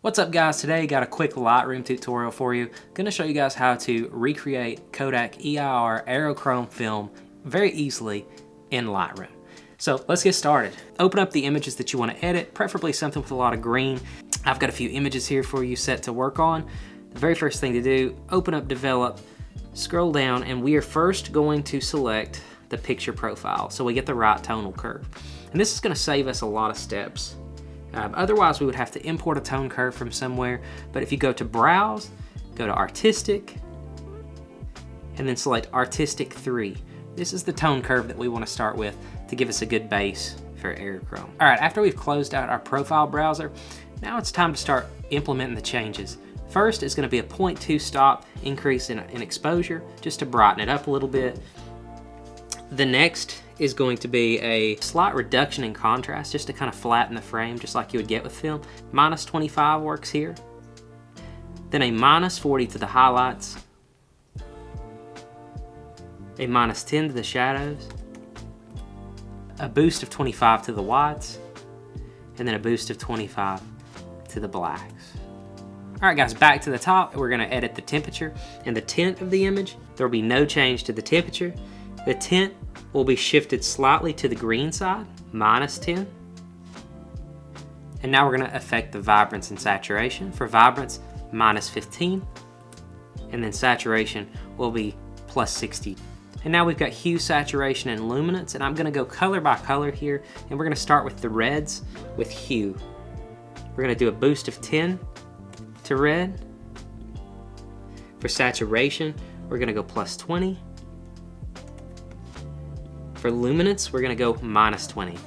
What's up guys, today got a quick Lightroom tutorial for you. Gonna show you guys how to recreate Kodak EIR Aerochrome film very easily in Lightroom. So let's get started. Open up the images that you want to edit, preferably something with a lot of green. I've got a few images here for you set to work on. The very first thing to do, open up Develop, scroll down, and we are first going to select the picture profile so we get the right tonal curve. And this is gonna save us a lot of steps. Otherwise, we would have to import a tone curve from somewhere. But if you go to Browse, go to Artistic, and then select Artistic 3. This is the tone curve that we want to start with to give us a good base for Aerochrome. All right, after we've closed out our profile browser, now it's time to start implementing the changes. First is going to be a 0.2 stop increase in exposure, just to brighten it up a little bit. The next is going to be a slight reduction in contrast, just to kind of flatten the frame, just like you would get with film. Minus 25 works here. Then a minus 40 to the highlights. A minus 10 to the shadows. A boost of 25 to the whites. And then a boost of 25 to the blacks. All right guys, back to the top. We're gonna edit the temperature and the tint of the image. There will be no change to the temperature. The tint will be shifted slightly to the green side, minus 10. And now we're gonna affect the vibrance and saturation. For vibrance, minus 15. And then saturation will be plus 60. And now we've got hue, saturation, and luminance, and I'm gonna go color by color here, and we're gonna start with the reds with hue. We're gonna do a boost of 10 to red. For saturation, we're gonna go plus 20. For luminance, we're gonna go minus 20.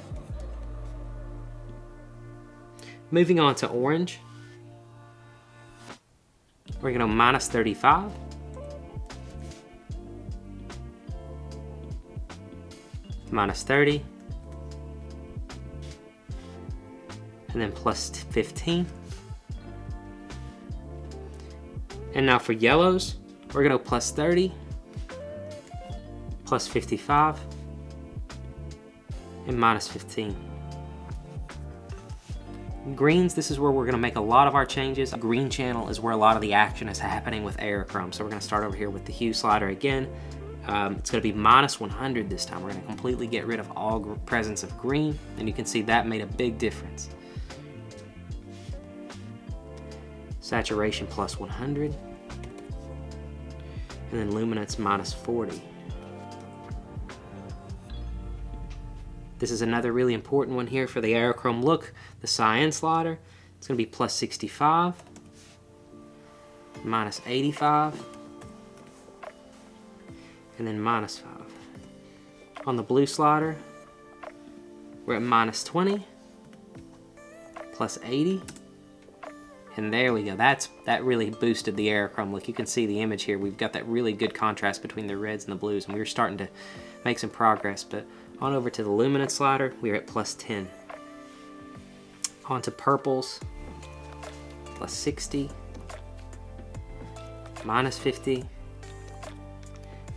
Moving on to orange, we're gonna go minus 35. Minus 30. And then plus 15. And now for yellows, we're gonna go plus 30, plus 55, and minus 15. Greens, this is where we're gonna make a lot of our changes. Green channel is where a lot of the action is happening with Aerochrome. So we're gonna start over here with the hue slider again. It's gonna be minus 100 this time. We're gonna completely get rid of all presence of green, and you can see that made a big difference. Saturation plus 100. And then luminance minus 40. This is another really important one here for the Aerochrome look, the cyan slider. It's gonna be plus 65, minus 85, and then minus 5. On the blue slider, we're at minus 20, plus 80, and there we go. That really boosted the Aerochrome look. You can see the image here. We've got that really good contrast between the reds and the blues, and we were starting to make some progress. But on over to the luminance slider, we're at plus 10. On to purples, plus 60, minus 50,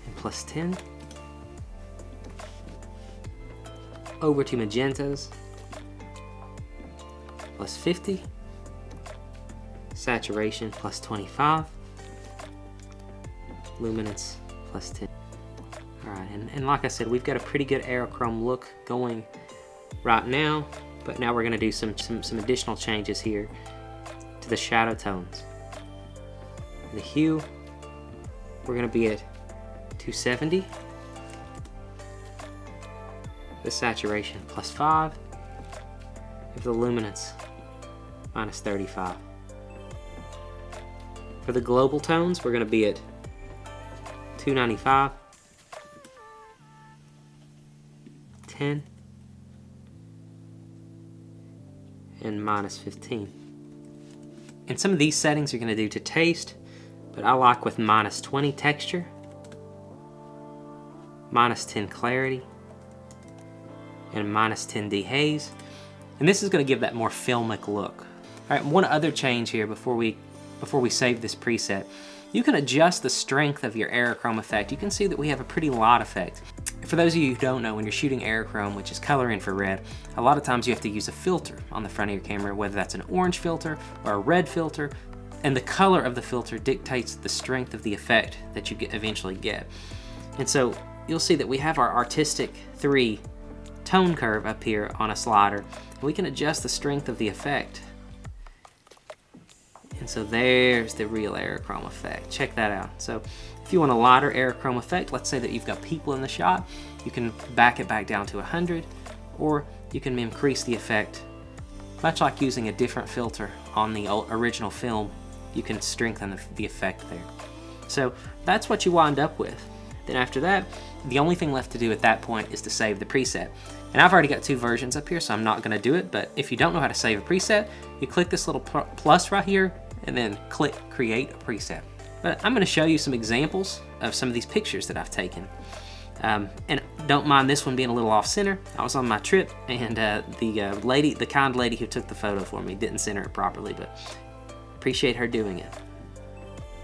and plus 10. Over to magentas, plus 50, saturation plus 25, luminance plus 10. All right, and like I said, we've got a pretty good Aerochrome look going right now, but now we're gonna do some additional changes here to the shadow tones. The hue, we're gonna be at 270. The saturation plus 5. And for the luminance, minus 35. For the global tones, we're gonna be at 295. 10, and minus 15. And some of these settings you're going to do to taste, but I like with minus 20 texture, minus 10 clarity, and minus 10 dehaze. And this is going to give that more filmic look. All right, one other change here before we save this preset you can adjust the strength of your aerochrome effect. You can see that we have a pretty lot effect. For those of you who don't know, when you're shooting aerochrome, which is color infrared, a lot of times you have to use a filter on the front of your camera, whether that's an orange filter or a red filter, and the color of the filter dictates the strength of the effect that you eventually get. And so you'll see that we have our artistic 3 tone curve up here on a slider. We can adjust the strength of the effect. And so there's the real aerochrome effect. Check that out. So if you want a lighter aerochrome effect, let's say that you've got people in the shot, you can back it back down to 100, or you can increase the effect. Much like using a different filter on the original film, you can strengthen the effect there. So that's what you wind up with. Then after that, the only thing left to do at that point is to save the preset. And I've already got 2 versions up here, so I'm not gonna do it, but if you don't know how to save a preset, you click this little plus right here, and then click Create a Preset. But I'm gonna show you some examples of some of these pictures that I've taken. And don't mind this one being a little off center. I was on my trip, and the kind lady who took the photo for me didn't center it properly, but appreciate her doing it.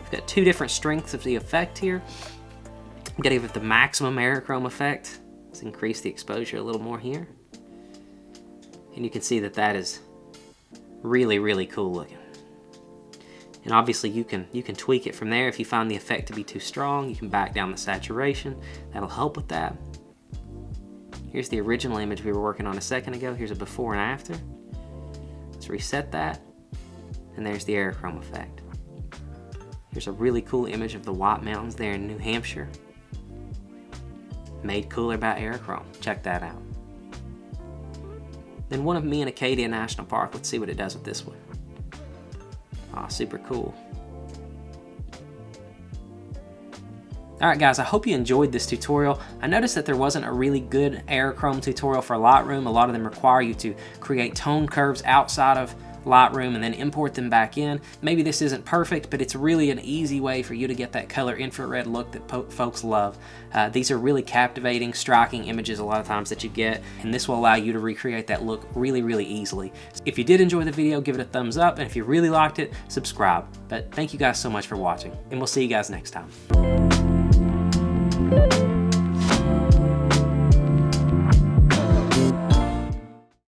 I've got 2 different strengths of the effect here. I'm gonna give it the maximum aerochrome effect. Let's increase the exposure a little more here. And you can see that that is really, really cool looking. And obviously you can tweak it from there. If you find the effect to be too strong, you can back down the saturation. That'll help with that. Here's the original image we were working on a second ago. Here's a before and after. Let's reset that. And there's the aerochrome effect. Here's a really cool image of the White Mountains there in New Hampshire. Made cooler by aerochrome. Check that out. Then one of me in Acadia National Park. Let's see what it does with this one. Ah, super cool. Alright guys, I hope you enjoyed this tutorial. I noticed that there wasn't a really good aerochrome tutorial for Lightroom. A lot of them require you to create tone curves outside of Lightroom and then import them back in. Maybe this isn't perfect, but it's really an easy way for you to get that color infrared look that folks love. These are really captivating, striking images a lot of times that you get, and this will allow you to recreate that look really, really easily. If you did enjoy the video, give it a thumbs up, and if you really liked it, subscribe. But thank you guys so much for watching, and we'll see you guys next time.